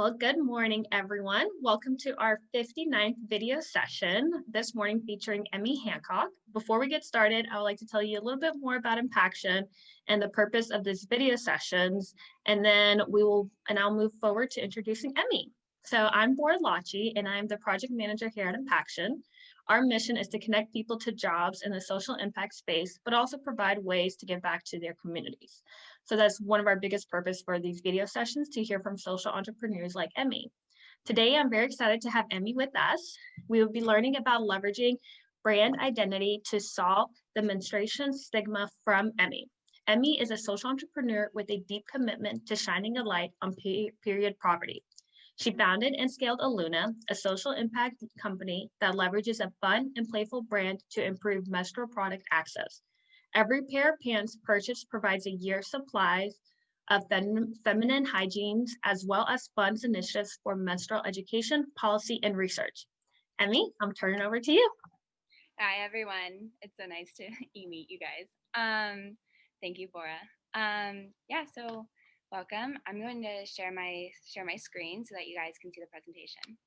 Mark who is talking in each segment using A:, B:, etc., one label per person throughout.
A: Well, good morning, everyone. Welcome to our 59th video session, this morning featuring Emmy Hancock. Before we get started, I would like to tell you a little bit more about Impaction and the purpose of this video sessions, and then I'll move forward to introducing Emmy. So I'm Bora Lachi, and I'm the project manager here at Impaction. Our mission is to connect people to jobs in the social impact space, but also provide ways to give back to their communities. So that's one of our biggest purpose for these video sessions, to hear from social entrepreneurs like Emmy. Today, I'm very excited to have Emmy with us. We will be learning about leveraging brand identity to solve the menstruation stigma from Emmy. Emmy is a social entrepreneur with a deep commitment to shining a light on period poverty. She founded and scaled Oluna, a social impact company that leverages a fun and playful brand to improve menstrual product access. Every pair of pants purchased provides a year's supplies of feminine hygienes, as well as funds initiatives for menstrual education, policy, and research. Emmy, I'm turning over to you.
B: Hi, everyone. It's so nice to meet you guys. Thank you, Bora. So welcome. I'm going to share my screen so that you guys can see the presentation.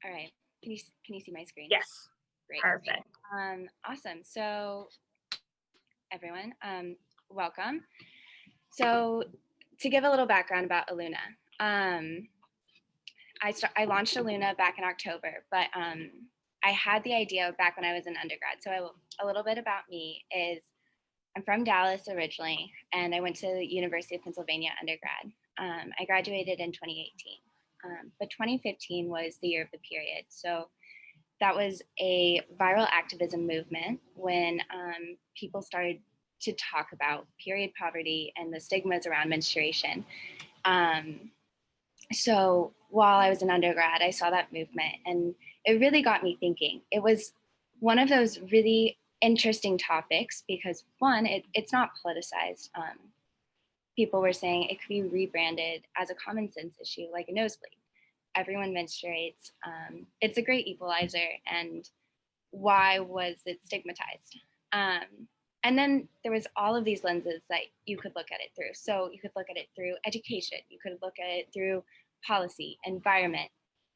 B: All right. Can you see my screen?
A: Yes.
B: Great.
A: Perfect.
B: Awesome. So everyone, welcome. So to give a little background about Oluna, I launched Oluna back in October, but I had the idea back when I was an undergrad. So a little bit about me is I'm from Dallas originally, and I went to the University of Pennsylvania undergrad. I graduated in 2018, but 2015 was the year of the period. So that was a viral activism movement when people started to talk about period poverty and the stigmas around menstruation. So while I was an undergrad, I saw that movement, and it really got me thinking. It was one of those really interesting topics because, one, it's not politicized. People were saying it could be rebranded as a common sense issue, like a nosebleed. Everyone menstruates. It's a great equalizer, and why was it stigmatized? And then there was all of these lenses that you could look at it through. So you could look at it through education. You could look at it through policy, environment,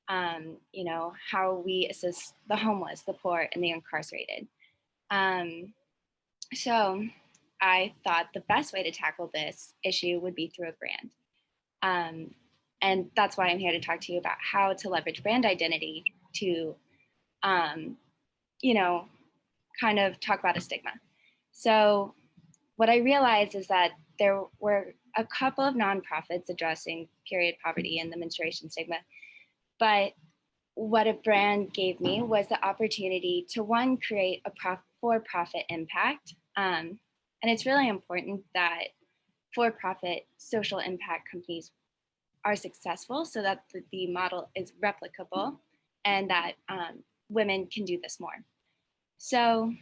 B: how we assist the homeless, the poor, and the incarcerated. So I thought the best way to tackle this issue would be through a brand. And that's why I'm here to talk to you about how to leverage brand identity to, kind of talk about a stigma. So what I realized is that there were a couple of nonprofits addressing period poverty and the menstruation stigma, but what a brand gave me was the opportunity to, one, create a for-profit impact. And it's really important that for-profit social impact companies are successful so that the model is replicable and that women can do this more. So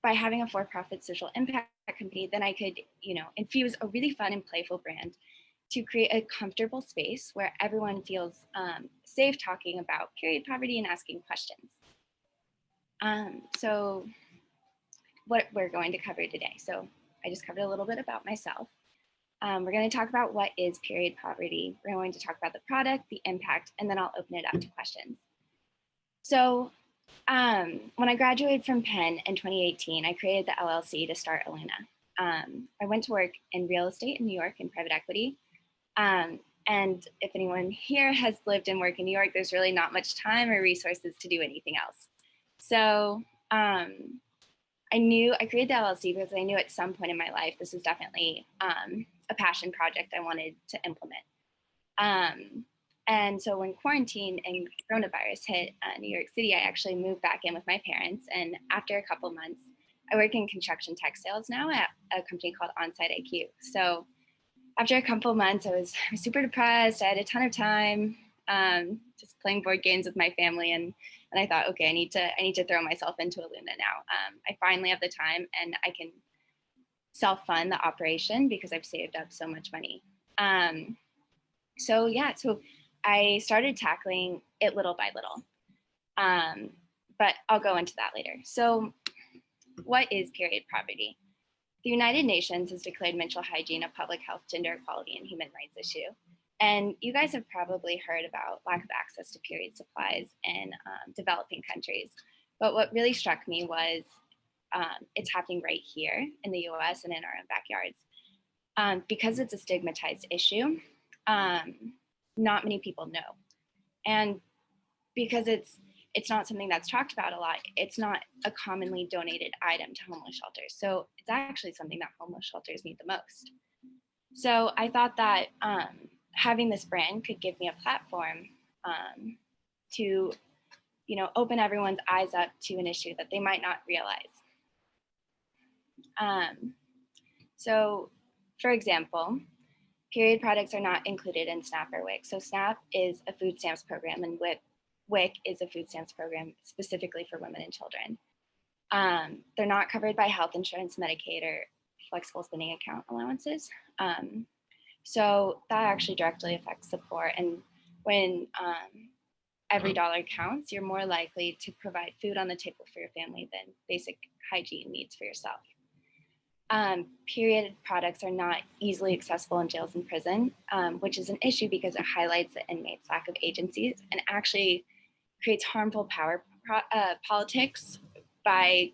B: by having a for-profit social impact company, then I could, infuse a really fun and playful brand to create a comfortable space where everyone feels safe talking about period poverty and asking questions. So what we're going to cover today. So I just covered a little bit about myself. We're going to talk about what is period poverty. We're going to talk about the product, the impact, and then I'll open it up to questions. So when I graduated from Penn in 2018, I created the LLC to start Oluna. I went to work in real estate in New York in private equity. And if anyone here has lived and worked in New York, there's really not much time or resources to do anything else. So I created the LLC because I knew at some point in my life, this was definitely a passion project I wanted to implement. And so when quarantine and coronavirus hit New York City, I actually moved back in with my parents. And after a couple months, I work in construction tech sales now at a company called Onsite IQ. So after a couple months, I was super depressed. I had a ton of time just playing board games with my family. And I thought, okay, I need to throw myself into Oluna now. I finally have the time and I can self-fund the operation because I've saved up so much money. So I started tackling it little by little, but I'll go into that later. So what is period poverty? The United Nations has declared menstrual hygiene a public health, gender equality, and human rights issue. And you guys have probably heard about lack of access to period supplies in developing countries. But what really struck me was it's happening right here in the US and in our own backyards. Because it's a stigmatized issue, not many people know. And because it's not something that's talked about a lot, it's not a commonly donated item to homeless shelters. So it's actually something that homeless shelters need the most. So I thought that having this brand could give me a platform to, open everyone's eyes up to an issue that they might not realize. So, for example, period products are not included in SNAP or WIC. So SNAP is a food stamps program, and WIC is a food stamps program specifically for women and children. They're not covered by health insurance, Medicaid, or flexible spending account allowances. So that actually directly affects the poor. And when every dollar counts, you're more likely to provide food on the table for your family than basic hygiene needs for yourself. Period products are not easily accessible in jails and prison, which is an issue because it highlights the inmates' lack of agencies and actually creates harmful power politics by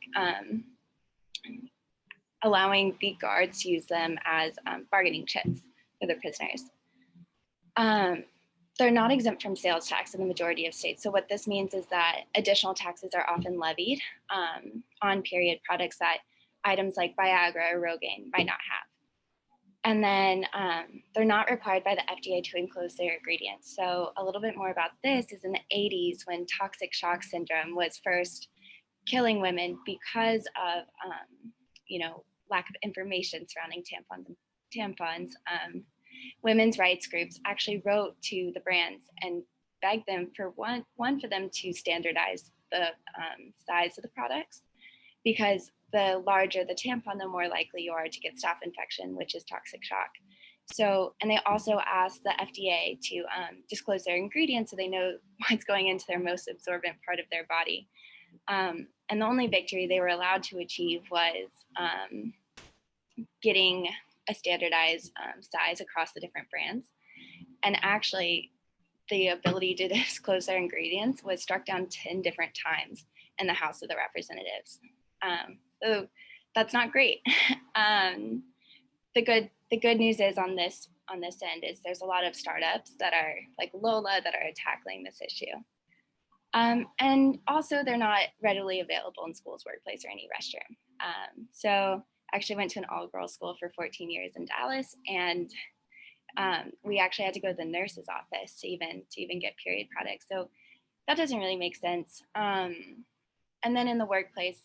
B: allowing the guards to use them as bargaining chips for the prisoners. They're not exempt from sales tax in the majority of states. So what this means is that additional taxes are often levied on period products that items like Viagra or Rogaine might not have. And then they're not required by the FDA to enclose their ingredients. So a little bit more about this is in the 80s when toxic shock syndrome was first killing women because of, lack of information surrounding tampons. Women's rights groups actually wrote to the brands and begged them for one for them to standardize the size of the products, because the larger the tampon, the more likely you are to get staph infection, which is toxic shock. So, and they also asked the FDA to disclose their ingredients so they know what's going into their most absorbent part of their body. And the only victory they were allowed to achieve was getting a standardized size across the different brands. And actually, the ability to disclose their ingredients was struck down 10 different times in the House of the Representatives. So that's not great. The good news is on this end is there's a lot of startups that are like Lola that are tackling this issue. And also they're not readily available in schools, workplace, or any restroom. So I actually went to an all-girls school for 14 years in Dallas, and we actually had to go to the nurse's office to even get period products. So that doesn't really make sense. And then in the workplace,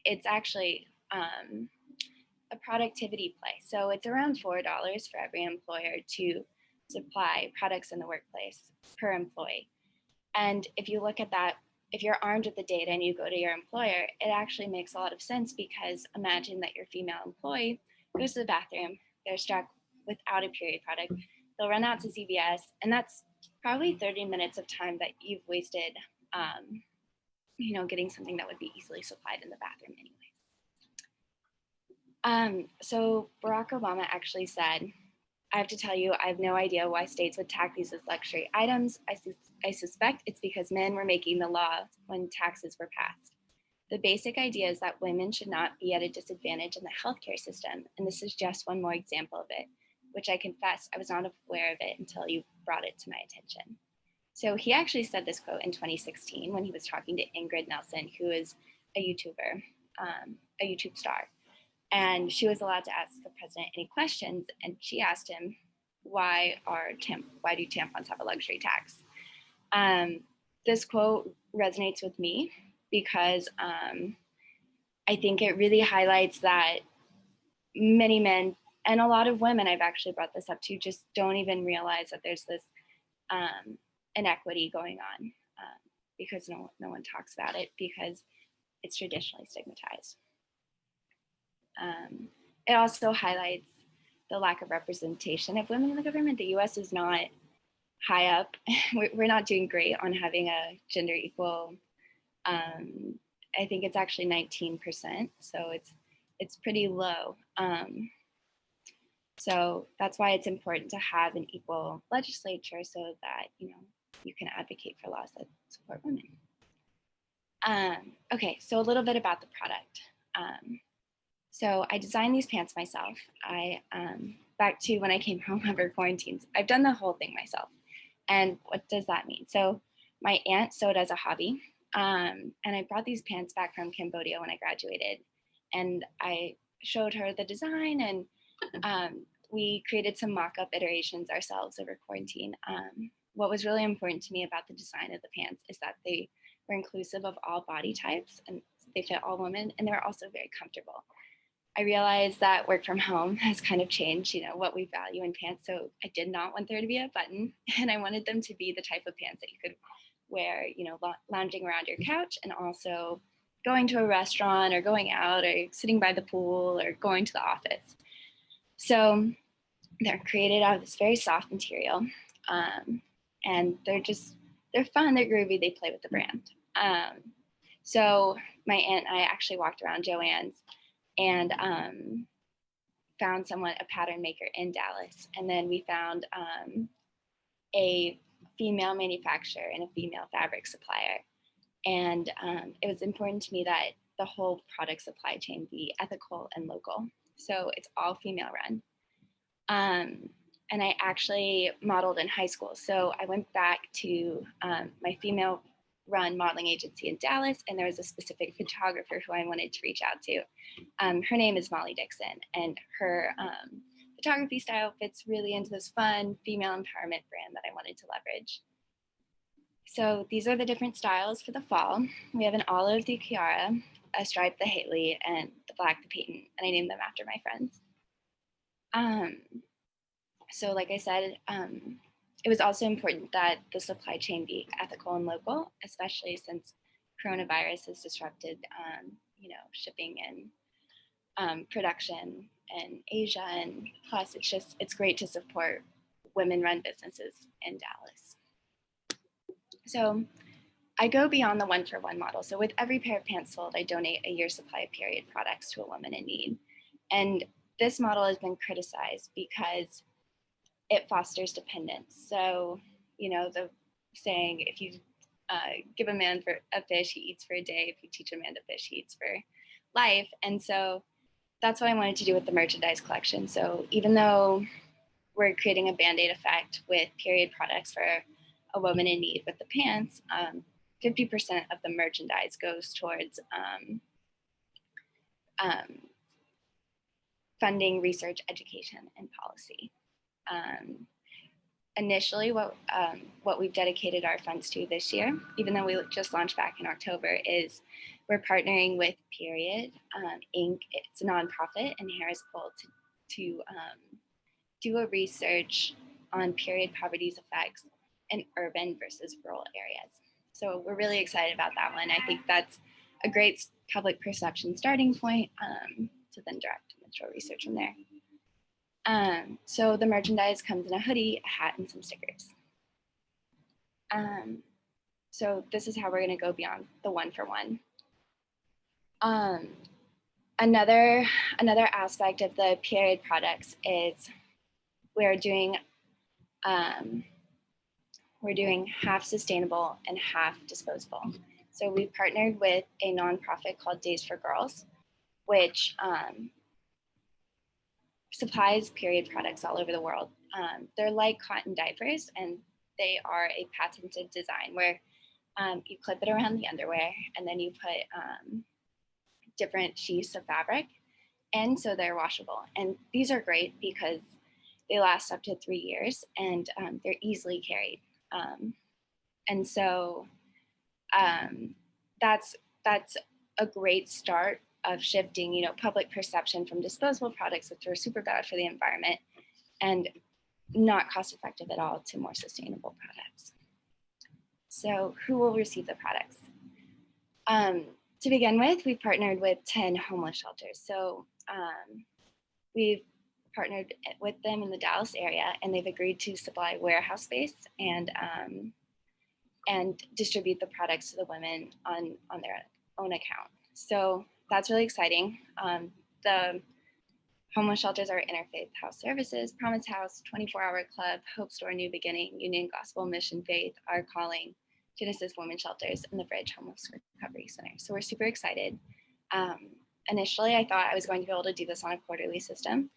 B: it's actually a productivity play. So it's around $4 for every employer to supply products in the workplace per employee. And if you look at that, if you're armed with the data and you go to your employer, it actually makes a lot of sense, because imagine that your female employee goes to the bathroom, they're struck without a period product, they'll run out to CVS, and that's probably 30 minutes of time that you've wasted, getting something that would be easily supplied in the bathroom anyways. So Barack Obama actually said, I have to tell you, I have no idea why states would tag these as luxury items. I suspect it's because men were making the law when taxes were passed. The basic idea is that women should not be at a disadvantage in the healthcare system, and this is just one more example of it, which I confess I was not aware of it until you brought it to my attention. So he actually said this quote in 2016 when he was talking to Ingrid Nelson, who is a YouTuber, a YouTube star. And she was allowed to ask the president any questions, and she asked him, why do tampons have a luxury tax? This quote resonates with me because I think it really highlights that many men and a lot of women, I've actually brought this up to, just don't even realize that there's this inequity going on because no one talks about it because it's traditionally stigmatized. It also highlights the lack of representation of women in the government. The US is not high up. We're not doing great on having a gender equal. I think it's actually 19%. So it's pretty low. So that's why it's important to have an equal legislature so that, you can advocate for laws that support women. Okay, so a little bit about the product. So I designed these pants myself. Back to when I came home over quarantines, I've done the whole thing myself. And what does that mean? So my aunt sewed as a hobby, and I brought these pants back from Cambodia when I graduated, and I showed her the design, and we created some mock-up iterations ourselves over quarantine. What was really important to me about the design of the pants is that they were inclusive of all body types, and they fit all women, and they were also very comfortable. I realized that work from home has kind of changed, what we value in pants. So I did not want there to be a button, and I wanted them to be the type of pants that you could wear, lounging around your couch, and also going to a restaurant or going out or sitting by the pool or going to the office. So they're created out of this very soft material, and they're fun, they're groovy, they play with the brand. So my aunt and I actually walked around Joann's and found a pattern maker in Dallas. And then we found a female manufacturer and a female fabric supplier. And it was important to me that the whole product supply chain be ethical and local. So it's all female run. And I actually modeled in high school. So I went back to my female run modeling agency in Dallas, and there was a specific photographer who I wanted to reach out to. Her name is Molly Dixon, and her photography style fits really into this fun female empowerment brand that I wanted to leverage. So these are the different styles for the fall. We have an olive, the Kiara, a stripe, the Haley, and the black, the Peyton, and I named them after my friends. So like I said, it was also important that the supply chain be ethical and local, especially since coronavirus has disrupted, shipping and production in Asia. And plus, it's great to support women-run businesses in Dallas. So I go beyond the one-for-one model. So with every pair of pants sold, I donate a year's supply of period products to a woman in need. And this model has been criticized because it fosters dependence. So, the saying, if you give a man for a fish, he eats for a day. If you teach a man to fish, he eats for life. And so that's what I wanted to do with the merchandise collection. So even though we're creating a Band-Aid effect with period products for a woman in need with the pants, 50% of the merchandise goes towards funding research, education, and policy. Initially, what we've dedicated our funds to this year, even though we just launched back in October, is we're partnering with Period Inc. It's a nonprofit in Harrisville to do a research on period poverty's effects in urban versus rural areas. So we're really excited about that one. I think that's a great public perception starting point to then direct menstrual research from there. So the merchandise comes in a hoodie, a hat, and some stickers. So this is how we're going to go beyond the one-for-one. Another aspect of the period products is we're doing half sustainable and half disposable. So we've partnered with a nonprofit called Days for Girls, which supplies period products all over the world. They're like cotton diapers, and they are a patented design where you clip it around the underwear, and then you put different sheaths of fabric, and so they're washable. And these are great because they last up to 3 years, and they're easily carried. And so that's a great start of shifting, public perception from disposable products, which are super bad for the environment and not cost effective at all, to more sustainable products. So who will receive the products? To begin with, we've partnered with 10 homeless shelters. So we've partnered with them in the Dallas area, and they've agreed to supply warehouse space and distribute the products to the women on their own account. So that's really exciting. the homeless shelters are Interfaith House Services, Promise House, 24-Hour Club, Hope Store, New Beginning, Union Gospel Mission Faith, Our Calling, Genesis Women Shelters, and the Bridge Homeless Recovery Center. So we're super excited. Initially, I thought I was going to be able to do this on a quarterly system.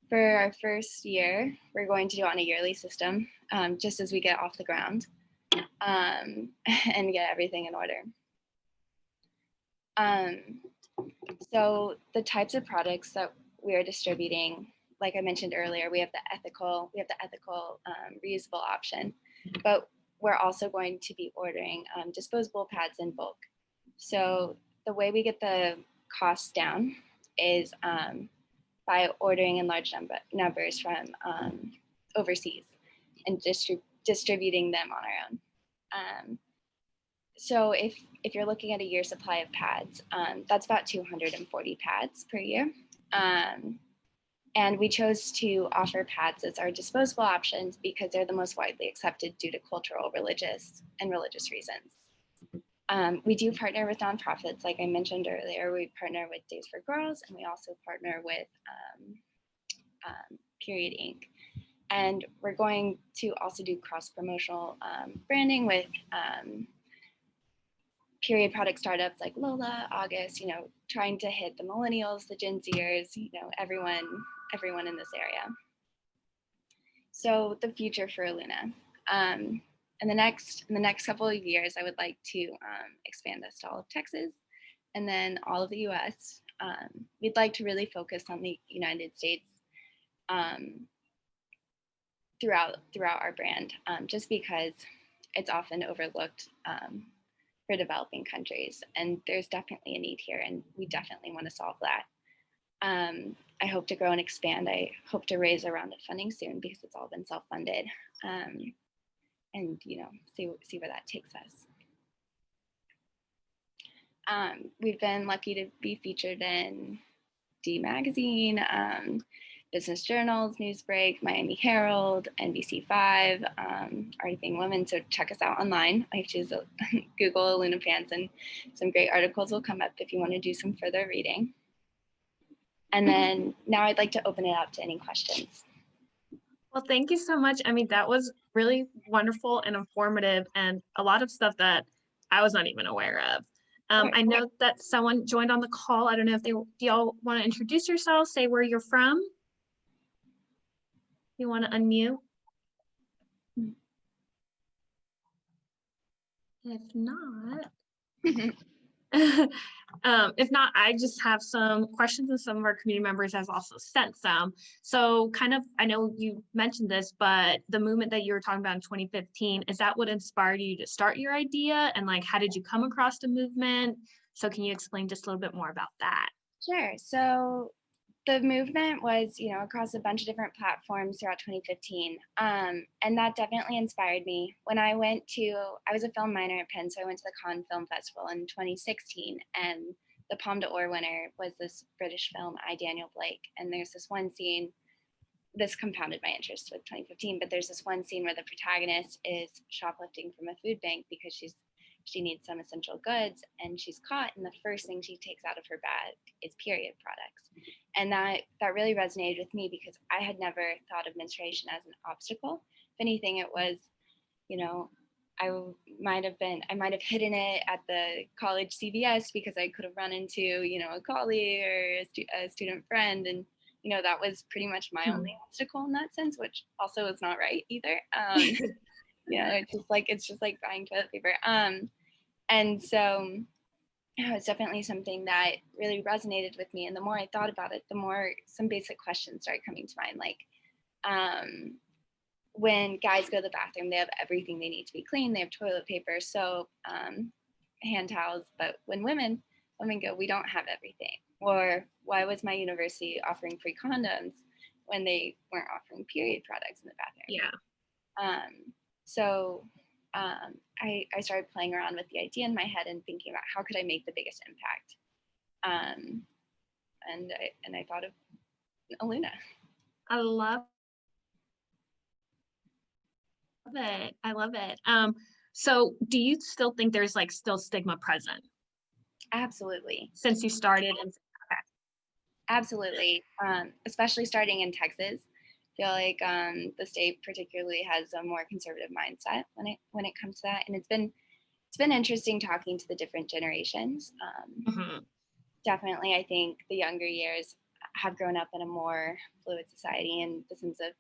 B: For our first year, we're going to do it on a yearly system, just as we get off the ground and get everything in order. So the types of products that we are distributing, like I mentioned earlier, we have the ethical reusable option, but we're also going to be ordering disposable pads in bulk. So the way we get the costs down is by ordering in large numbers from overseas and distributing them on our own. So if you're looking at a year supply of pads, that's about 240 pads per year. And we chose to offer pads as our disposable options because they're the most widely accepted due to cultural, religious reasons. We do partner with nonprofits, like I mentioned earlier. We partner with Days for Girls, and we also partner with Period Inc. And we're going to also do cross-promotional branding with period product startups like Lola, August, trying to hit the millennials, the Gen Zers, everyone in this area. So the future for Oluna. In the next couple of years, I would like to expand this to all of Texas and then all of the US. We'd like to really focus on the United States throughout our brand, just because it's often overlooked for developing countries. And there's definitely a need here, and we definitely want to solve that. I hope to grow and expand. I hope to raise a round of funding soon because it's all been self-funded. And see where that takes us. We've been lucky to be featured in D Magazine, Business Journals, Newsbreak, Miami Herald, NBC5, Already Being Women. So check us out online. I choose Google Oluna Pants, and some great articles will come up if you want to do some further reading. And then now I'd like to open it up to any questions.
A: Well, thank you so much, Emmy. That was really wonderful and informative, and a lot of stuff that I was not even aware of. I know that someone joined on the call. I don't know if do y'all want to introduce yourselves, say where you're from? You want to unmute? If not, I just have some questions, and some of our community members has also sent some. So I know you mentioned this, but the movement that you were talking about in 2015, is that what inspired you to start your idea? And how did you come across the movement? So can you explain just a little bit more about that?
B: Sure. So the movement was, across a bunch of different platforms throughout 2015. And that definitely inspired me. When I was a film minor at Penn, so I went to the Cannes Film Festival in 2016, and the Palme d'Or winner was this British film, I, Daniel Blake. And there's this one scene, this compounded my interest with 2015, but there's this one scene where the protagonist is shoplifting from a food bank because she needs some essential goods, and she's caught, and the first thing she takes out of her bag is period products. And that really resonated with me because I had never thought of menstruation as an obstacle. If anything, it was, I might have hidden it at the college CVS because I could have run into, a colleague or a student friend. And, that was pretty much my only obstacle in that sense, which also is not right either. It's just like buying toilet paper. And so it's definitely something that really resonated with me. And the more I thought about it, the more some basic questions started coming to mind. Like when guys go to the bathroom, they have everything they need to be clean. They have toilet paper, soap, hand towels. But when women go, we don't have everything. Or why was my university offering free condoms when they weren't offering period products in the bathroom?
A: Yeah.
B: So I started playing around with the idea in my head and thinking about how could I make the biggest impact. And I thought of Oluna.
A: I love it. I love it. So do you still think there's still stigma present?
B: Absolutely.
A: Since you started?
B: Absolutely. Especially starting in Texas. I feel like the state particularly has a more conservative mindset when it comes to that. And it's been interesting talking to the different generations.
A: Mhm.
B: Definitely, I think the younger years have grown up in a more fluid society in the sense of,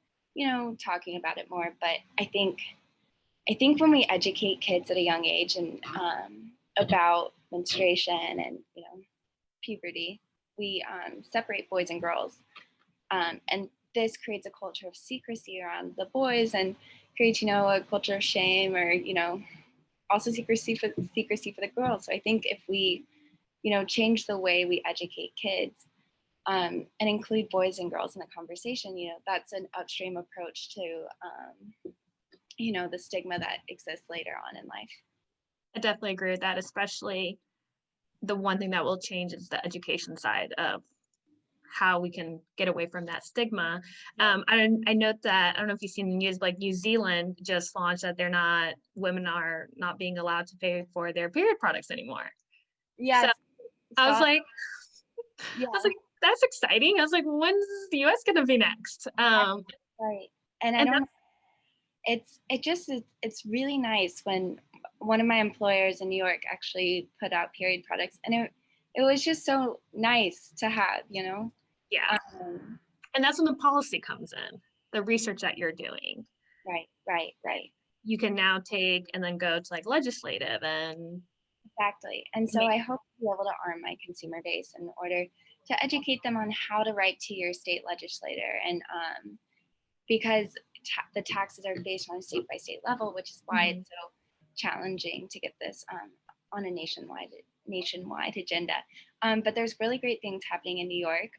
B: talking about it more. But I think when we educate kids at a young age and about menstruation and puberty, we separate boys and girls, and this creates a culture of secrecy around the boys and creates a culture of shame, or also secrecy for the girls. So I think if we change the way we educate kids, and include boys and girls in the conversation, that's an upstream approach to the stigma that exists later on in life.
A: I definitely agree with that, especially the one thing that will change is the education side of how we can get away from that stigma. I note that I don't know if you've seen the news, like New Zealand just launched that women are not being allowed to pay for their period products anymore. So
B: Yes.
A: I was
B: Stop.
A: like,
B: Yeah.
A: that's exciting. I was like, when's the US gonna be next?
B: Right. And I
A: And
B: don't. It's really nice when one of my employers in New York actually put out period products, and it was just so nice to have.
A: yeah,
B: Um,
A: and that's when the policy comes in, the research that you're doing.
B: right.
A: You can now take and then go to like legislative and
B: Exactly. And so
A: make.
B: I hope to be able to arm my consumer base in order to educate them on how to write to your state legislator, and because the taxes are based on a state by state level, which is why
A: Mhm.
B: it's so challenging to get this on a nationwide agenda. But there's really great things happening in New York.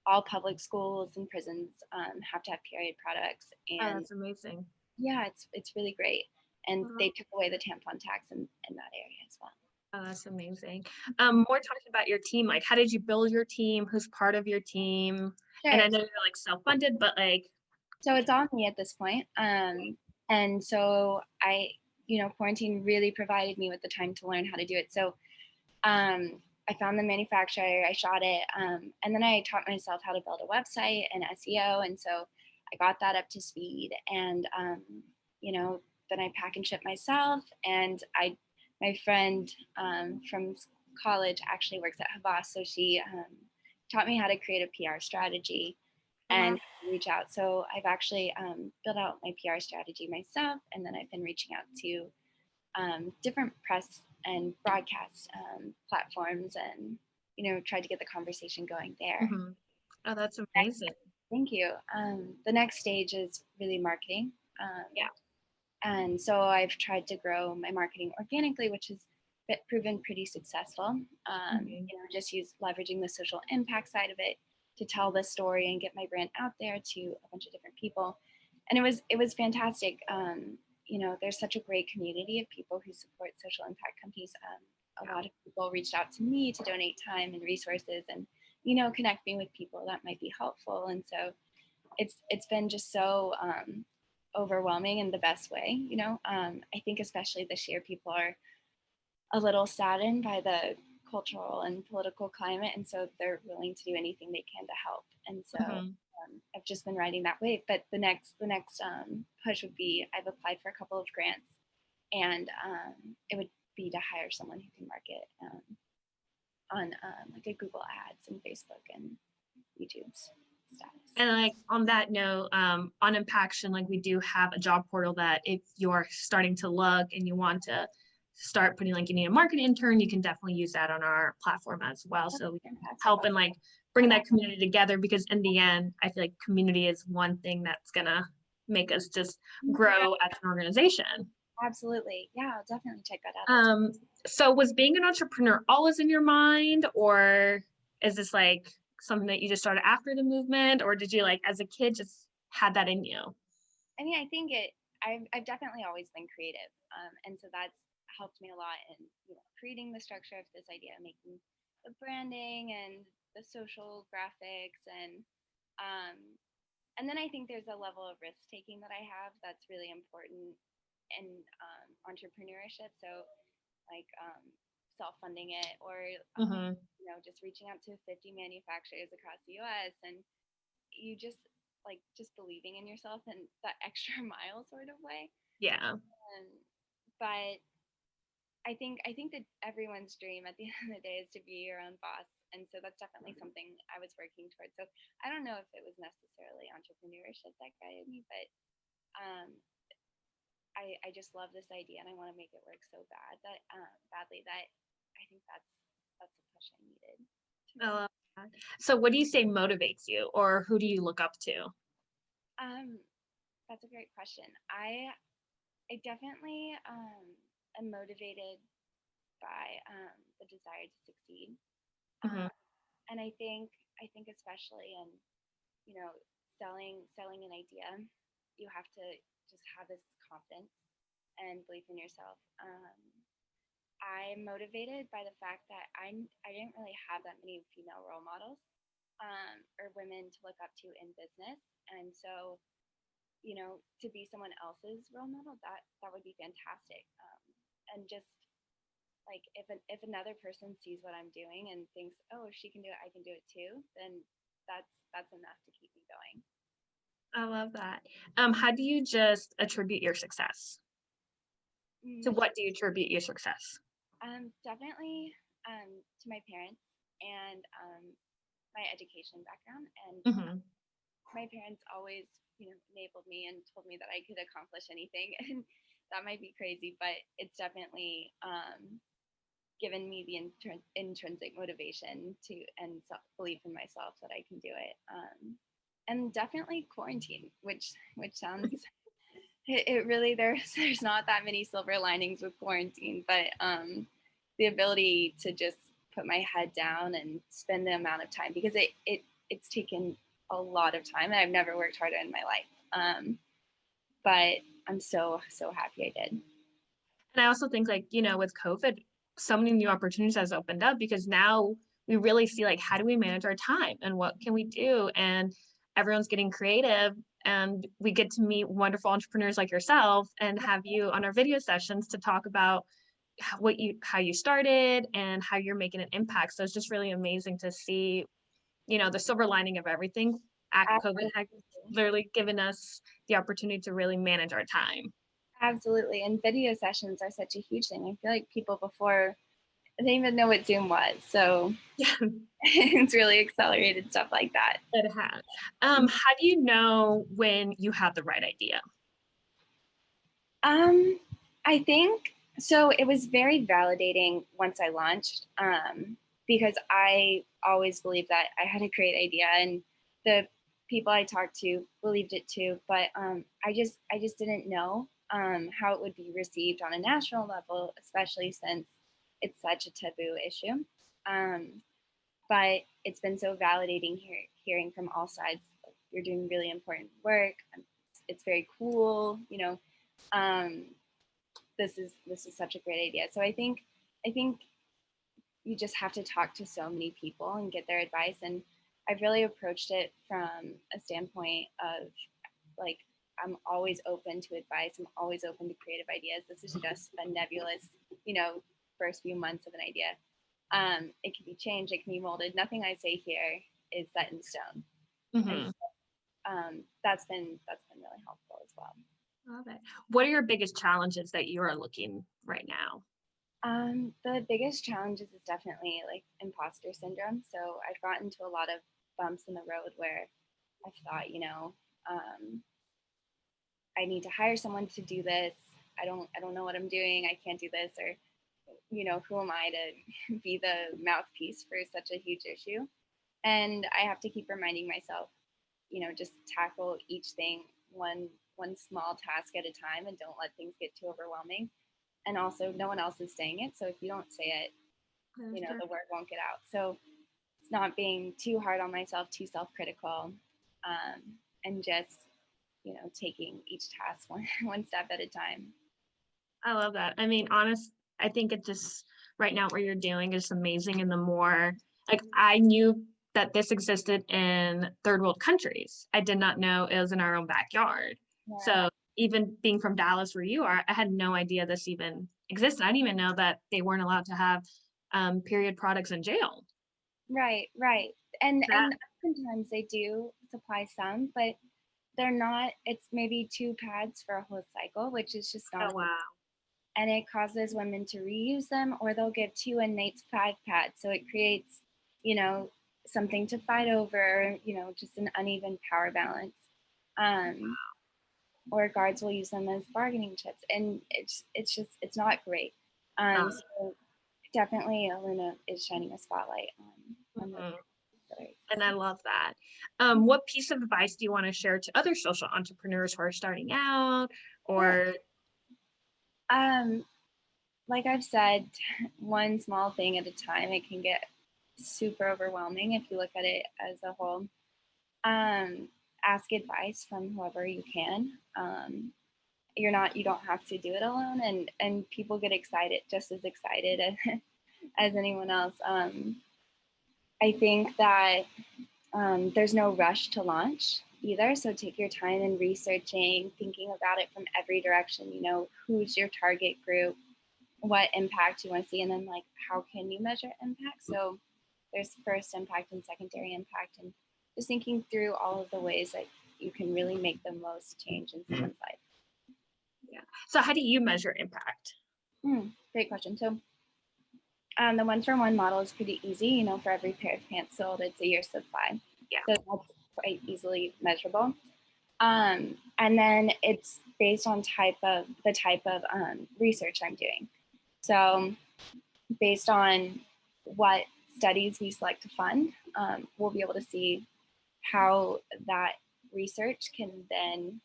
B: All public schools and prisons have to have period products,
A: Oh,
B: and
A: that's amazing.
B: yeah, it's really great. And
A: Uh-huh.
B: they took away the tampon tax in that area as well.
A: Oh, that's amazing. More talking about your team, like how did you build your team? Who's part of your team? And
B: Sure.
A: I know you're like self-funded, but like,
B: So it's on me at this point. And so quarantine really provided me with the time to learn how to do it. So I found the manufacturer, I shot it, and then I taught myself how to build a website and SEO. And so I got that up to speed. And, then I pack and ship myself. And my friend from college actually works at Havas. So she taught me how to create a PR strategy
A: uh-huh.
B: and reach out. So I've actually built out my PR strategy myself, and then I've been reaching out to different press and broadcast platforms, and tried to get the conversation going there.
A: Mhm. Oh, that's amazing.
B: Thank you. The next stage is really marketing.
A: Yeah.
B: And so I've tried to grow my marketing organically, which has proven pretty successful.
A: Mhm.
B: Just leveraging the social impact side of it to tell the story and get my brand out there to a bunch of different people. And it was fantastic. There's such a great community of people who support social impact companies. A lot of people reached out to me to donate time and resources, and connect me with people that might be helpful. And so it's been just so overwhelming in the best way. I think especially this year, people are a little saddened by the cultural and political climate, and so they're willing to do anything they can to help. And so
A: Mhm.
B: I've just been riding that wave. But the next push would be I've applied for a couple of grants, and it would be to hire someone who can market on like a Google Ads and Facebook and YouTube's status.
A: And like on that note, on Impaction, like we do have a job portal that if you're starting to look and you want to start putting like you need a market intern, you can definitely use that on our platform as well. So we can
B: Fantastic.
A: help and like bring that community together because in the end, I feel like community is one thing that's gonna make us just grow as an organization.
B: Absolutely. Yeah, I'll definitely check that out. That's
A: Um, so was being an entrepreneur always in your mind, or is this like something that you just started after the movement, or did you like as a kid just had that in you?
B: I mean, I think I've definitely always been creative, and so that's helped me a lot in creating the structure of this idea, making the branding and the social graphics, um, and then I think there's a level of risk taking that I have that's really important in entrepreneurship. So like self-funding it, or
A: Mm-hmm.
B: just reaching out to 50 manufacturers across the US, and you just believing in yourself and that extra mile sort of way.
A: Yeah.
B: But I think that everyone's dream at the end of the day is to be your own boss, and so that's definitely something I was working towards. So I don't know if it was necessarily entrepreneurship that guided me, but um, I just love this idea, and I want to make it work so badly that I think that's the push I needed.
A: I love that. So what do you say motivates you, or who do you look up to?
B: Um, that's a great question. I definitely am motivated by the desire to succeed,
A: Mm-hmm.
B: and I think especially in selling an idea, you have to just have this confidence and belief in yourself. I'm motivated by the fact that I didn't really have that many female role models, or women to look up to in business, and so to be someone else's role model, that would be fantastic. And just like if another person sees what I'm doing and thinks, oh, if she can do it, I can do it too, then that's enough to keep me going.
A: I love that. How do you just attribute your success? To
B: Mm,
A: what do you attribute your success?
B: definitely to my parents and my education background. And
A: Mm-hmm.
B: my parents always, enabled me and told me that I could accomplish anything. And that might be crazy, but it's definitely given me the intrinsic motivation to and belief in myself that I can do it. And definitely quarantine, which sounds it really there's not that many silver linings with quarantine, but the ability to just put my head down and spend the amount of time, because it's taken a lot of time, and I've never worked harder in my life. But I'm so happy I did.
A: And I also think, like, with COVID, so many new opportunities has opened up because now we really see, like, how do we manage our time and what can we do? And everyone's getting creative, and we get to meet wonderful entrepreneurs like yourself and have you on our video sessions to talk about how you started and how you're making an impact. So it's just really amazing to see, the silver lining of everything. COVID had
B: Absolutely.
A: literally given us the opportunity to really manage our time.
B: Absolutely. And video sessions are such a huge thing. I feel like people before they didn't even know what Zoom was. So
A: Yeah,
B: it's really accelerated stuff like that.
A: it has. How do you know when you have the right idea?
B: Um, I think so. It was very validating once I launched, because I always believed that I had a great idea, and the people I talked to believed it too. But I just didn't know how it would be received on a national level, especially since it's such a taboo issue. Um, but it's been so validating hearing from all sides. Like, you're doing really important work. It's very cool. Um, this is such a great idea. So I think you just have to talk to so many people and get their advice. And I've really approached it from a standpoint of like I'm always open to advice. I'm always open to creative ideas. This is just a nebulous, first few months of an idea. It can be changed. It can be molded. Nothing I say here is set in stone. And
A: Mhm.
B: that's been really helpful as well.
A: Love it. What are your biggest challenges that you are looking right now?
B: The biggest challenges is definitely like imposter syndrome. So I've gotten to a lot of bumps in the road where I've thought, I need to hire someone to do this. I don't know what I'm doing. I can't do this, or who am I to be the mouthpiece for such a huge issue? And I have to keep reminding myself, just tackle each thing one small task at a time, and don't let things get too overwhelming. And also, no one else is saying it, so if you don't say it,
A: That's true.
B: the word won't get out. So it's not being too hard on myself, too self-critical, and just taking each task one step at a time.
A: I love that. I mean, I think it just right now what you're doing is amazing. And the more, like, I knew that this existed in third world countries. I did not know it was in our own backyard.
B: Yeah.
A: So even being from Dallas where you are, I had no idea this even existed. I didn't even know that they weren't allowed to have period products in jail.
B: Right, right. And
A: That,
B: oftentimes they do supply some, but they're not. It's maybe 2 pads for a whole cycle, which is just not
A: oh,
B: enough.
A: wow.
B: And it causes women to reuse them, or they'll give 2 inmates 5 pads. So it creates, you know, something to fight over, just an uneven power balance. Um, or guards will use them as bargaining chips, and it's not great.
A: No.
B: So definitely, Oluna is shining a spotlight on the.
A: Mhm. And I love that. What piece of advice do you want to share to other social entrepreneurs who are starting out
B: Yeah.
A: or
B: Like I've said, one small thing at a time. It can get super overwhelming if you look at it as a whole. Ask advice from whoever you can. You don't have to do it alone, and people get excited, just as excited as anyone else. I think that there's no rush to launch either. So take your time in researching, thinking about it from every direction. Who's your target group, what impact you want to see, and then like how can you measure impact. So there's first impact and secondary impact, and just thinking through all of the ways that you can really make the most change in someone's life.
A: yeah. So how do you measure impact?
B: Great question. So the 1-for-1 model is pretty easy. For every pair of pants sold, it's a year's supply.
A: Yeah.
B: So that's quite easily measurable. And then it's based on the type of research I'm doing. So based on what studies we select to fund, we'll be able to see how that research can then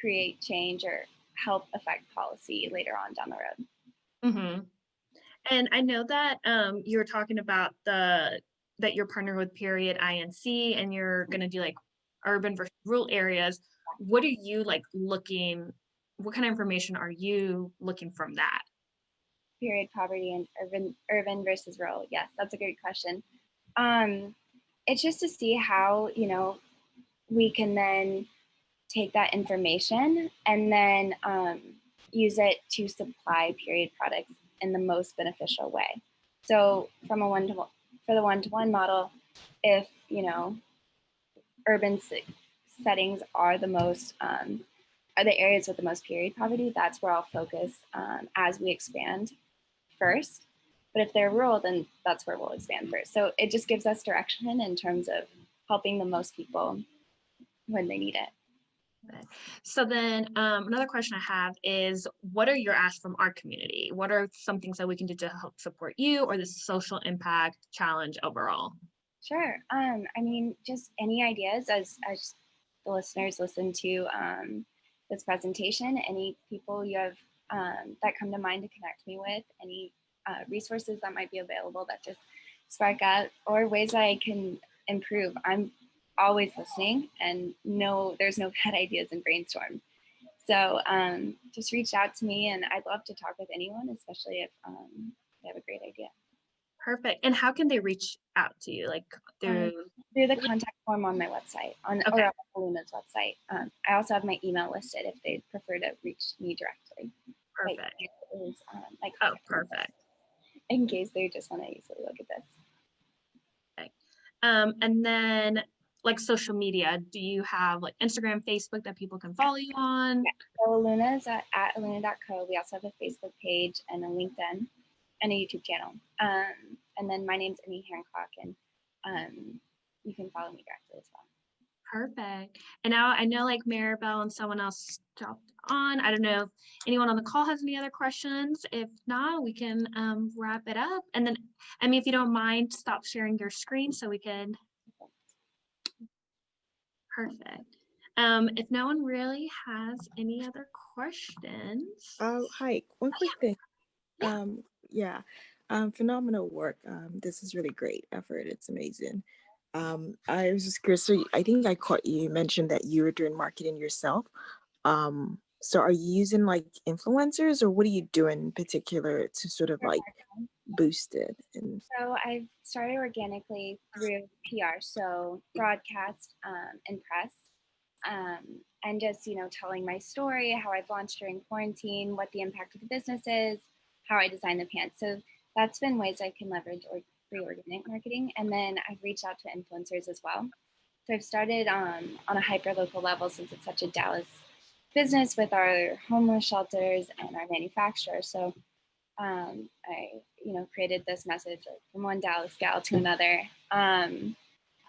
B: create change or help affect policy later on down the road.
A: Hmm. And I know that you were talking about that you're partnered with Period INC and you're gonna do like urban versus rural areas. What are you like looking? What kind of information are you looking from that?
B: Period poverty and urban versus rural. Yes, that's a great question. Um, it's just to see how we can then take that information and then use it to supply period products in the most beneficial way. So from a for the 1-to-1 model, if urban settings are the areas with the most period poverty, that's where I'll focus as we expand first. But if they're rural, then that's where we'll expand first. So it just gives us direction in terms of helping the most people when they need it.
A: Okay. So then another question I have is what are your asks from our community? What are some things that we can do to help support you or the social impact challenge overall?
B: Sure. I mean, just any ideas as the listeners listen to this presentation, any people you have that come to mind to connect me with, any resources that might be available that just spark up, or ways that I can improve. I'm always listening, and no, there's no bad ideas in brainstorm. So just reach out to me, and I'd love to talk with anyone, especially if they have a great idea.
A: Perfect. And how can they reach out to you? Like through
B: Through the contact form on my website,
A: okay,
B: or on Oluna's website. I also have my email listed if they'd prefer to reach me directly. But
A: perfect.
B: it is my
A: Oh,
B: contact
A: perfect.
B: in case they just want to easily look at this.
A: Okay. And then like social media, do you have like Instagram, Facebook that people can follow you on?
B: Yeah. So Oluna's at Oluna.co. We also have a Facebook page and a LinkedIn and a YouTube channel. And then my name's Emmy Hancock, and you can follow me directly as well.
A: Perfect. And now I know like Maribel and someone else dropped on. I don't know if anyone on the call has any other questions. If not, we can wrap it up. And then, I mean, if you don't mind, stop sharing your screen so we can. Perfect. If no one really has any other questions.
C: Hi, one quick thing.
A: Yeah.
C: Yeah, phenomenal work. This is really great effort. It's amazing. I was just curious. So I think I caught you mentioned that you were doing marketing yourself. So are you using like influencers, or what are you doing in particular to sort of like boost it? And
B: So I've started organically through PR, so broadcast and press, and just telling my story, how I've launched during quarantine, what the impact of the business is, how I designed the pants. So that's been ways I can leverage free organic marketing. And then I've reached out to influencers as well. So I've started on a hyper local level since it's such a Dallas business with our homeless shelters and our manufacturer. So I, created this message like, from one Dallas gal to another.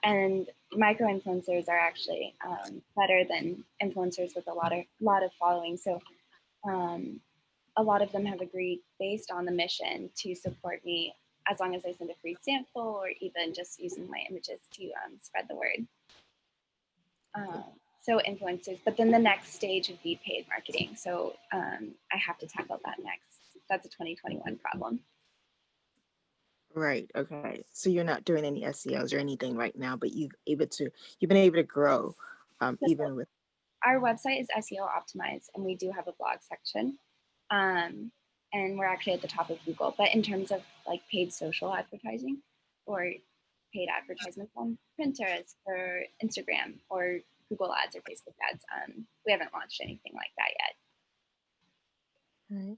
B: And micro influencers are actually better than influencers with a lot of following. So a lot of them have agreed based on the mission to support me as long as I send a free sample or even just using my images to spread the word. So influencers, but then the next stage would be paid marketing. So I have to tackle that next. That's a 2021 problem.
C: Right. Okay. So you're not doing any SEOs or anything right now, but you've been able to grow, even with.
B: Our website is SEO optimized, and we do have a blog section, and we're actually at the top of Google. But in terms of like paid social advertising or paid advertisements on Pinterest or Instagram or Google ads or Facebook ads, we haven't launched anything like that yet.
C: Right.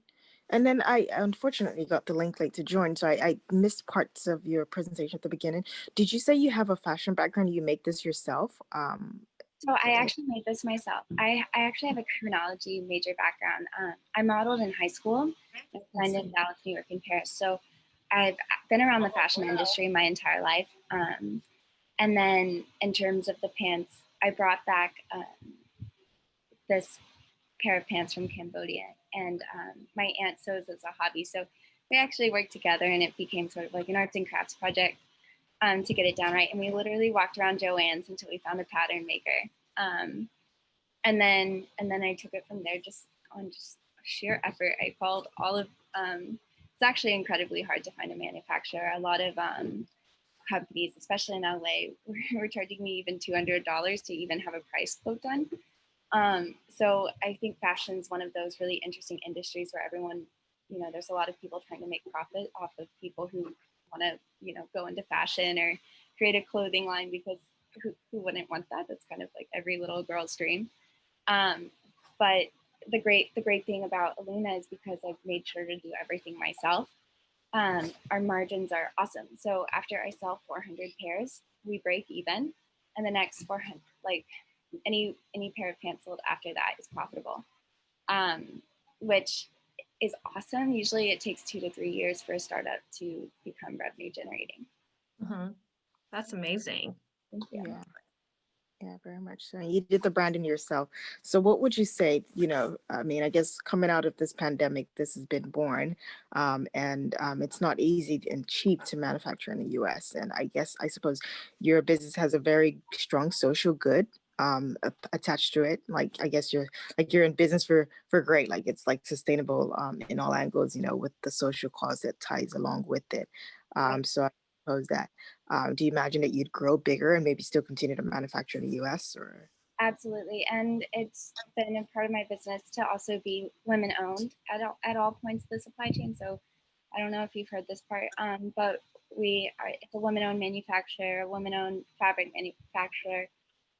C: And then I unfortunately got the link late to join, so I missed parts of your presentation at the beginning. Did you say you have a fashion background? You make this yourself?
B: So I actually made this myself. I actually have a criminology major background. I modeled in high school. I signed in Dallas, New York, and Paris. So I've been around the fashion industry my entire life. And then in terms of the pants, I brought back this pair of pants from Cambodia, and my aunt sews as a hobby. So we actually worked together, and it became sort of like an arts and crafts project to get it down right. And we literally walked around Joann's until we found a pattern maker. And then I took it from there just on just sheer effort. I called all of, it's actually incredibly hard to find a manufacturer. A lot of companies, especially in LA, were charging me even $200 to even have a price quote done. So I think fashion is one of those really interesting industries where everyone, there's a lot of people trying to make profit off of people who want to, go into fashion or create a clothing line, because who wouldn't want that? That's kind of like every little girl's dream. But the great thing about Oluna is because I've made sure to do everything myself. Our margins are awesome. So after I sell 400 pairs, we break even, and the next 400, like any pair of pants sold after that is profitable, which is awesome. Usually it takes 2 to 3 years for a startup to become revenue generating.
A: Mm-hmm. That's amazing.
B: Thank you.
C: Yeah. Yeah, very much so. You did the branding yourself. So what would you say, I mean, I guess coming out of this pandemic, this has been born, and it's not easy and cheap to manufacture in the US. And I suppose your business has a very strong social good attached to it. Like, I guess you're in business for great, like it's like sustainable in all angles, with the social cause that ties along with it. So I suppose that do you imagine that you'd grow bigger and maybe still continue to manufacture in the US or?
B: Absolutely. And it's been a part of my business to also be women owned at all points of the supply chain. So I don't know if you've heard this part, but it's a women owned manufacturer, a women owned fabric manufacturer,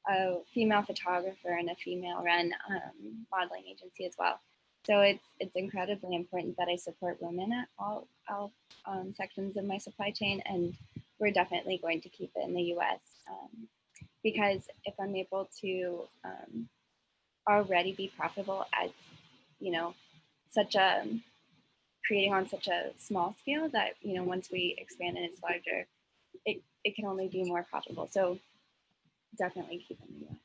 B: a female photographer, and a female run modeling agency as well. So it's incredibly important that I support women at all sections of my supply chain, and we're definitely going to keep it in the U.S. Because if I'm able to already be profitable at such a creating on such a small scale, that once we expand and it's larger, it can only be more profitable. So definitely keep it in the U.S.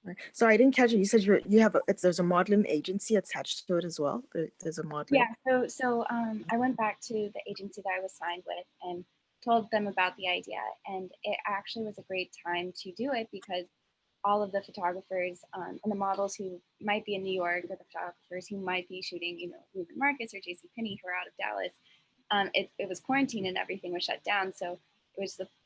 C: Right. So I didn't catch it. You said there's a modeling agency attached to it as well. There's a modeling.
B: Yeah. So I went back to the agency that I was signed with and told them about the idea, and it actually was a great time to do it because all of the photographers and the models who might be in New York, or the photographers who might be shooting, Neiman Marcus or JCPenney, who are out of Dallas, it was quarantine and everything was shut down. So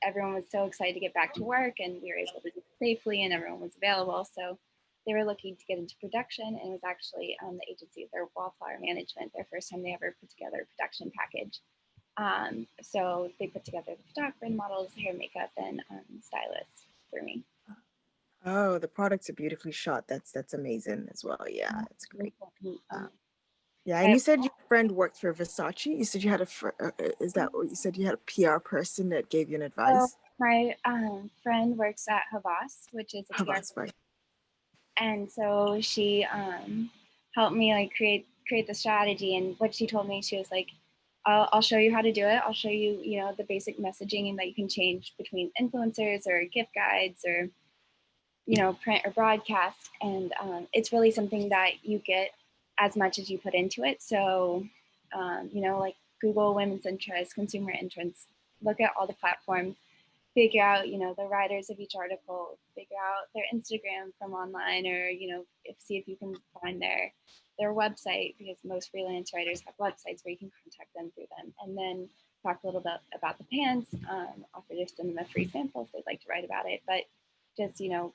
B: everyone was so excited to get back to work, and we were able to do it safely, and everyone was available. So they were looking to get into production, and it was actually the agency, their Wallflower Management, their first time they ever put together a production package. So they put together the photographer and models, hair, makeup, and stylist for me.
C: Oh, the products are beautifully shot. That's amazing as well. Yeah, it's great. Yeah, and you said your friend worked for Versace. You said you had is that what you said? You had a PR person that gave you an
B: So
C: advice?
B: my friend works at Havas, which is a PR,
C: Havas, right?
B: and so she helped me like create the strategy. And what she told me, she was like, I'll show you how to do it. I'll show you, you know, the basic messaging and that you can change between influencers or gift guides or, you know, print or broadcast. And it's really something that you get as much as you put into it. So, you know, like Google women's interest, consumer interests, look at all the platforms, figure out, you know, the writers of each article, figure out their Instagram from online, or, you know, see if you can find their website, because most freelance writers have websites where you can contact them through them. And then talk a little bit about the pants, offer to send them a free sample if they'd like to write about it, but just, you know,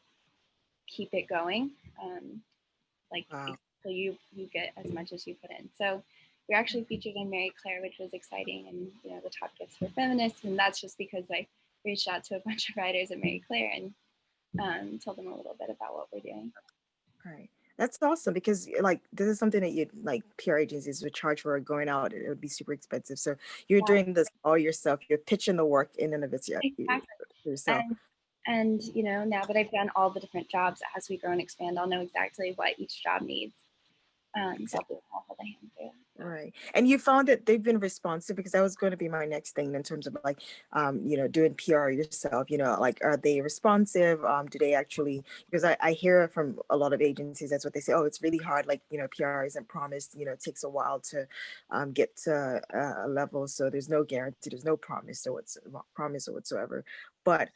B: keep it going. Like
C: Wow.
B: so you get as much as you put in. So we're actually featured in Mary Claire, which was exciting, and you know, the top gifts for feminists, and that's just because I reached out to a bunch of writers at Mary Claire and told them a little bit about what we're doing.
C: Right. That's awesome because like this is something that you like PR agencies would charge for going out. It would be super expensive. So you're
B: Yeah,
C: doing this all yourself. You're pitching the work in and of
B: exactly.
C: yourself.
B: And you know, now that I've done all the different jobs, as we grow and expand, I'll know exactly what each job needs. So I'll be able to hold a hand through.
C: Right. And you found that they've been responsive because that was going to be my next thing in terms of like, you know, doing PR yourself, you know, like, are they responsive? Do they actually, because I hear from a lot of agencies, that's what they say. Oh, it's really hard. Like, you know, PR isn't promised, you know, it takes a while to get to a level. So there's no guarantee, there's no promise or whatsoever. But,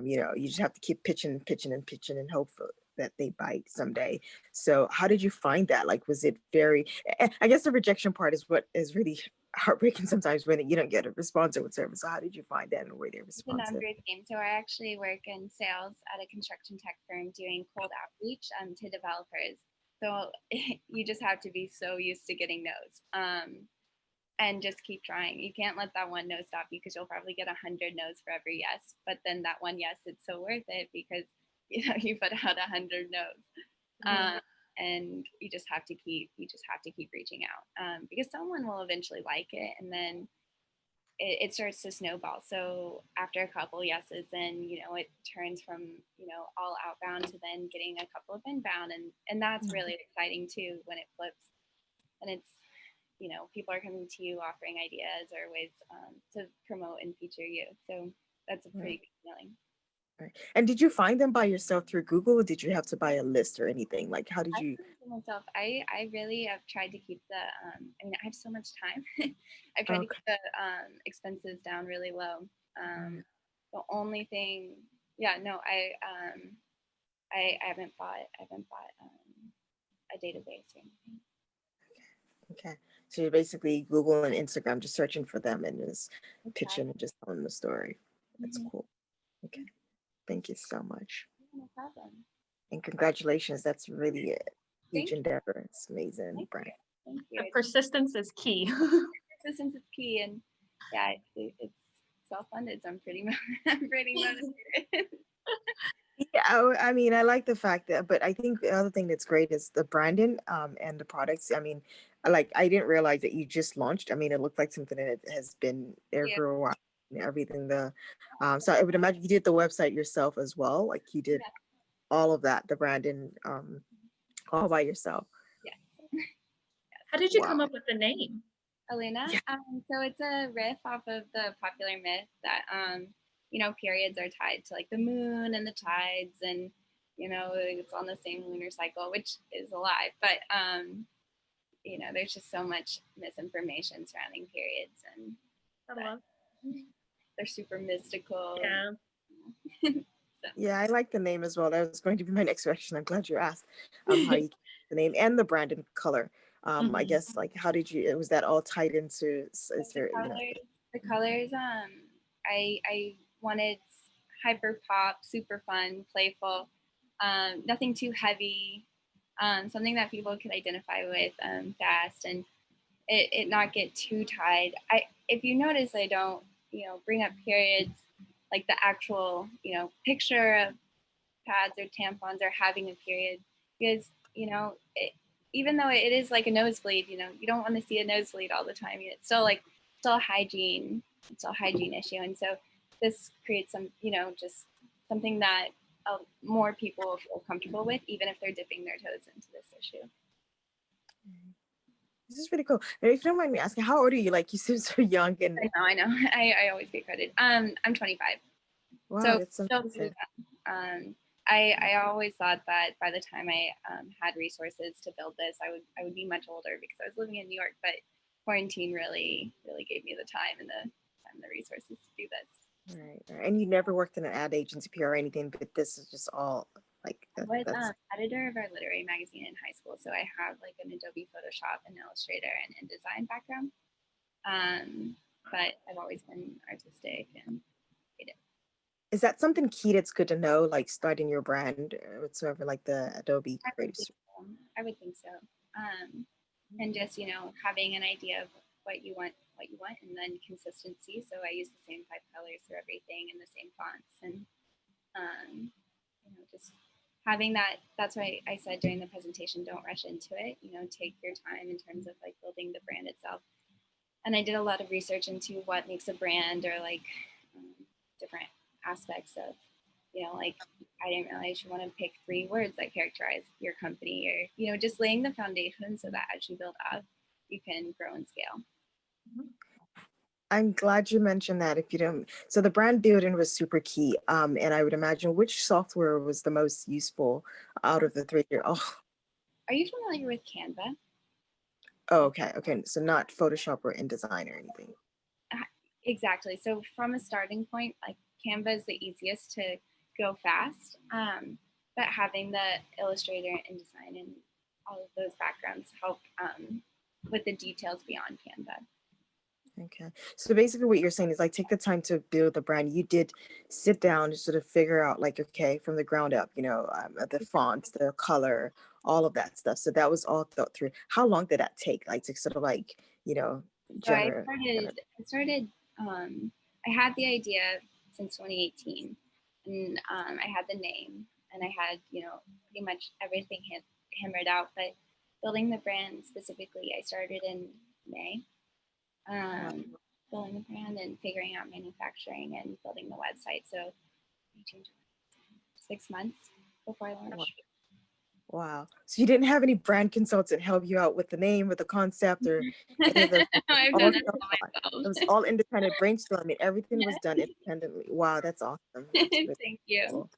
C: you know, you just have to keep pitching and pitching and pitching and hope that they bite someday. So how did you find that? Like, was it very, I guess the rejection part is what is really heartbreaking sometimes when you don't get a response or whatever. So how did you find that and were they
B: It's a
C: responsive?
B: numbers game. So I actually work in sales at a construction tech firm doing cold outreach to developers. So you just have to be so used to getting no's, and just keep trying. You can't let that one no stop you, because you'll probably get 100 no's for every yes. But then that one yes, it's so worth it because you know you put out 100 no's. And you just have to keep reaching out, because someone will eventually like it, and then it starts to snowball. So after a couple yeses, then you know it turns from, you know, all outbound to then getting a couple of inbound, and that's really exciting too when it flips, and it's, you know, people are coming to you offering ideas or ways to promote and feature you. So that's a pretty good feeling.
C: Right. And did you find them by yourself through Google or did you have to buy a list or anything? Like, how did
B: I
C: you?
B: for myself, I really have tried to keep the I mean, I have so much time. I've tried to
C: Okay.
B: keep the expenses down really low. The only thing, yeah, no, I haven't bought a database or anything.
C: Okay. So you're basically Google and Instagram, just searching for them and just pitching
B: Exactly.
C: and just telling the story. That's
B: Mm-hmm.
C: cool. Okay. Thank you so much.
B: No problem.
C: And congratulations. That's really a huge
B: Thank you.
C: endeavor. It's amazing,
B: Thank
C: Brian.
B: you. Thank
A: The
B: you.
A: persistence is key.
B: Persistence is key, and yeah, it's self-funded, so I'm pretty I'm pretty motivated.
C: Yeah, I mean, I like the fact that, but I think the other thing that's great is the branding and the products. I mean, I didn't realize that you just launched. I mean, it looked like something that has been there
B: Yeah,
C: for a while. And everything so I would imagine you did the website yourself as well. Like you did
B: yeah,
C: all of that, the branding, all by yourself.
B: yeah.
A: How did you come
C: Wow.
A: up with the name?
B: Oluna.
C: Yeah.
B: So it's a riff off of the popular myth that you know, periods are tied to like the moon and the tides, and you know, it's on the same lunar cycle, which is a lie. But you know, there's just so much misinformation surrounding periods, and
A: I
B: that
A: love.
B: they're super mystical.
A: Yeah.
B: So,
C: Yeah, I like the name as well. That was going to be my next question. I'm glad you asked how you keep the name and the brand and color. I
A: Mhm.
C: guess like how did you, was that all tied into, is
B: the
C: there, you know,
B: colors, the colors. I wanted hyper pop, super fun, playful, nothing too heavy, something that people could identify with fast, and it not get too tied. If you notice, I don't, you know, bring up periods like the actual, you know, picture of pads or tampons or having a period, because you know even though it is like a nosebleed, you don't want to see a nosebleed all the time. It's still still a hygiene issue. And so this creates some, just something that more people will feel comfortable with, even if they're dipping their toes into this issue.
C: This is really cool. And if you don't mind me asking, how old are you? Like, you seem so young. And
B: I know. I always get credit. I'm 25.
C: wow,
B: So
C: that's so
B: still really fun. I always thought that by the time I had resources to build this, I would be much older because I was living in New York. But quarantine really gave me the time and the resources to do this.
C: Right. And you never worked in an ad agency, PR, or anything, but this is just all like
B: I was editor of our literary magazine in high school, so I have like an Adobe Photoshop and Illustrator and InDesign background. But I've always been artistic and creative.
C: Is that something key that's good to know, like starting your brand whatsoever, like the Adobe Creative?
B: I would think so. And just, having an idea of what you want, and then consistency. So I use the same 5 colors for everything and the same fonts, and just having that. That's why I said during the presentation, don't rush into it. Take your time in terms of like building the brand itself. And I did a lot of research into what makes a brand, or like different aspects of, like I didn't realize you want to pick 3 words that characterize your company, or, just laying the foundation so that as you build up, you can grow and scale.
C: I'm glad you mentioned that. If you don't, so the brand building was super key. And I would imagine, which software was the most useful out of the 3 here? Oh,
B: Are you familiar with Canva?
C: oh, okay. So not Photoshop or InDesign or anything.
B: Exactly. So from a starting point, like Canva is the easiest to go fast, but having the Illustrator and InDesign and all of those backgrounds help with the details beyond Canva.
C: Okay. So basically what you're saying is like, take the time to build the brand. You did sit down and sort of figure out like, okay, from the ground up, the fonts, the color, all of that stuff. So that was all thought through. How long did that take? Like to sort of like,
B: So I started, I had the idea since 2018, and I had the name, and I had, pretty much everything hammered out, but building the brand specifically, I started in May. Building the brand and figuring out manufacturing and building the website. So 6 months before I launched.
C: Wow. So you didn't have any brand consultant help you out with the name, with the concept, or any of those?
B: I've done it myself.
C: It was all independent brainstorming. Everything was done independently. Wow, that's awesome. That's really
B: Thank you.
C: cool.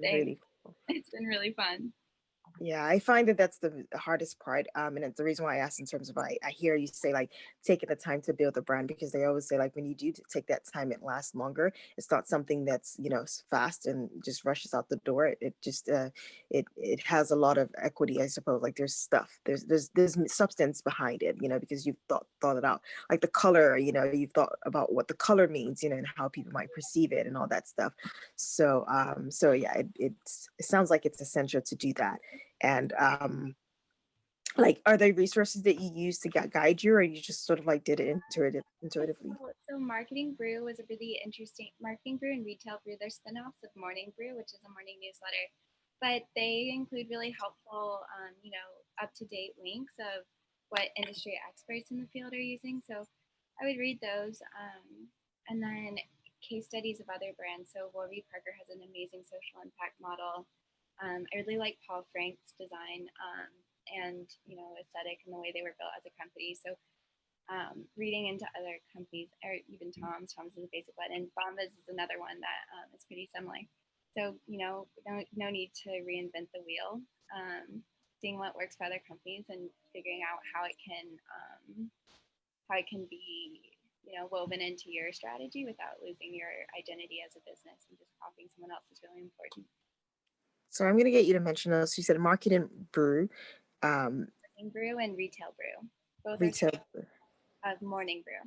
B: Thanks.
C: Really cool.
B: It's been really fun.
C: Yeah, I find that that's the hardest part. And it's the reason why I asked in terms of, I hear you say like taking the time to build the brand, because they always say like when you do take that time, it lasts longer. It's not something that's, fast and just rushes out the door. It just, it has a lot of equity, I suppose. Like there's stuff, there's substance behind it, because you've thought it out. Like the color, you've thought about what the color means, and how people might perceive it and all that stuff. So, so yeah, it sounds like it's essential to do that. And like, are there resources that you use to guide you, or you just sort of like did it intuitively?
B: So Marketing Brew was a really interesting, Marketing Brew and Retail Brew, they're spin-offs of Morning Brew, which is a morning newsletter, but they include really helpful, up-to-date links of what industry experts in the field are using. So I would read those, and then case studies of other brands. So Warby Parker has an amazing social impact model. I really like Paul Frank's design, and aesthetic and the way they were built as a company. So reading into other companies, or even Tom's is a basic one, and Bombas is another one that is pretty similar. So no need to reinvent the wheel. Seeing what works for other companies and figuring out how it can be woven into your strategy without losing your identity as a business, and just copying someone else is really important.
C: So I'm going to get you to mention those. You said Marketing Brew,
B: Morning Brew and Retail Brew, both
C: Retail.
B: of Morning Brew.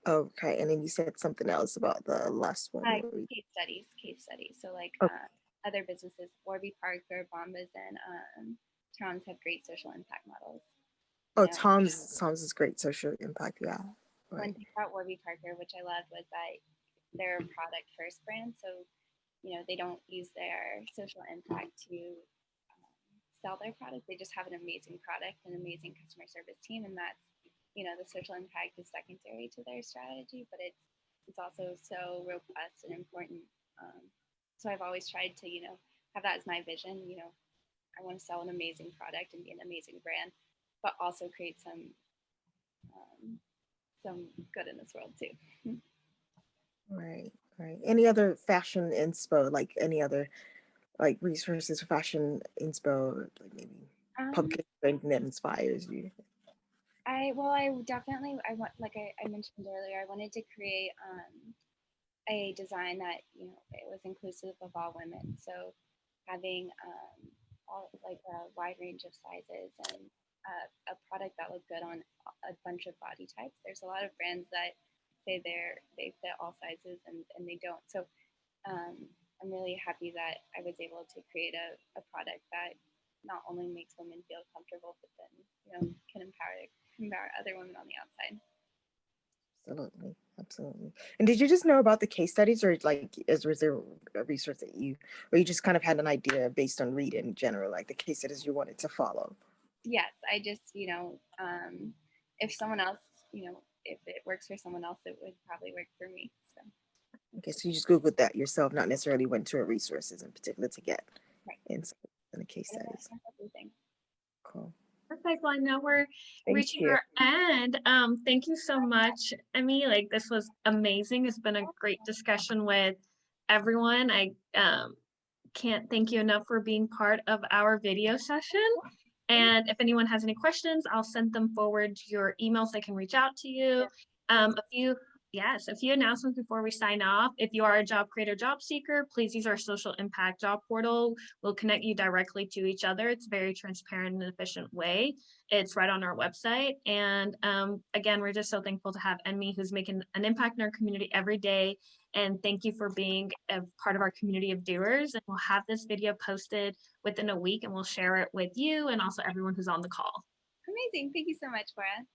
C: Okay, and then you said something else about the last one.
B: Case studies. So like other businesses, Warby Parker, Bombas, and Tom's have great social impact models.
C: Oh, Tom's is great social impact. Yeah.
B: Right. One thing about Warby Parker, which I loved, was that they're a product first brand. So they don't use their social impact to sell their product. They just have an amazing product, an amazing customer service team, and that's, the social impact is secondary to their strategy, but it's also so robust and important. So I've always tried to, have that as my vision. I want to sell an amazing product and be an amazing brand, but also create some good in this world too.
C: Right, right. Any other fashion inspo, like any other like resources, fashion inspo, like maybe
B: Um,
C: publication or anything that inspires you?
B: I definitely, I want, like I mentioned earlier, I wanted to create a design that, it was inclusive of all women. So having all like a wide range of sizes and a product that looked good on a bunch of body types. There's a lot of brands that say they fit all sizes and they don't. So I'm really happy that I was able to create a product that not only makes women feel comfortable, but then can empower other women on the outside.
C: Absolutely, absolutely. And did you just know about the case studies, or like, was there a resource that or you just kind of had an idea based on reading in general, like the case studies you wanted to follow?
B: Yes, I just if someone else, if it works for someone else, it would probably work for me. So
C: Okay, so you just Googled that yourself, not necessarily went to a resources in particular to get
B: right,
C: insight in the case
B: yeah,
C: studies.
B: that's everything.
C: Cool.
A: Perfect. Well, I know we're
C: Thank
A: reaching
C: you.
A: our end. Thank you so much, Emmy. Like, this was amazing. It's been a great discussion with everyone. I can't thank you enough for being part of our video session. And if anyone has any questions, I'll send them forward to your email so I can reach out to you. A few announcements before we sign off. If you are a job creator, job seeker, please use our social impact job portal. We'll connect you directly to each other. It's a very transparent and efficient way. It's right on our website. And again, we're just so thankful to have Emmy, who's making an impact in our community every day. And thank you for being a part of our community of doers. And we'll have this video posted within a week, and we'll share it with you and also everyone who's on the call.
B: Amazing. Thank you so much, Cora.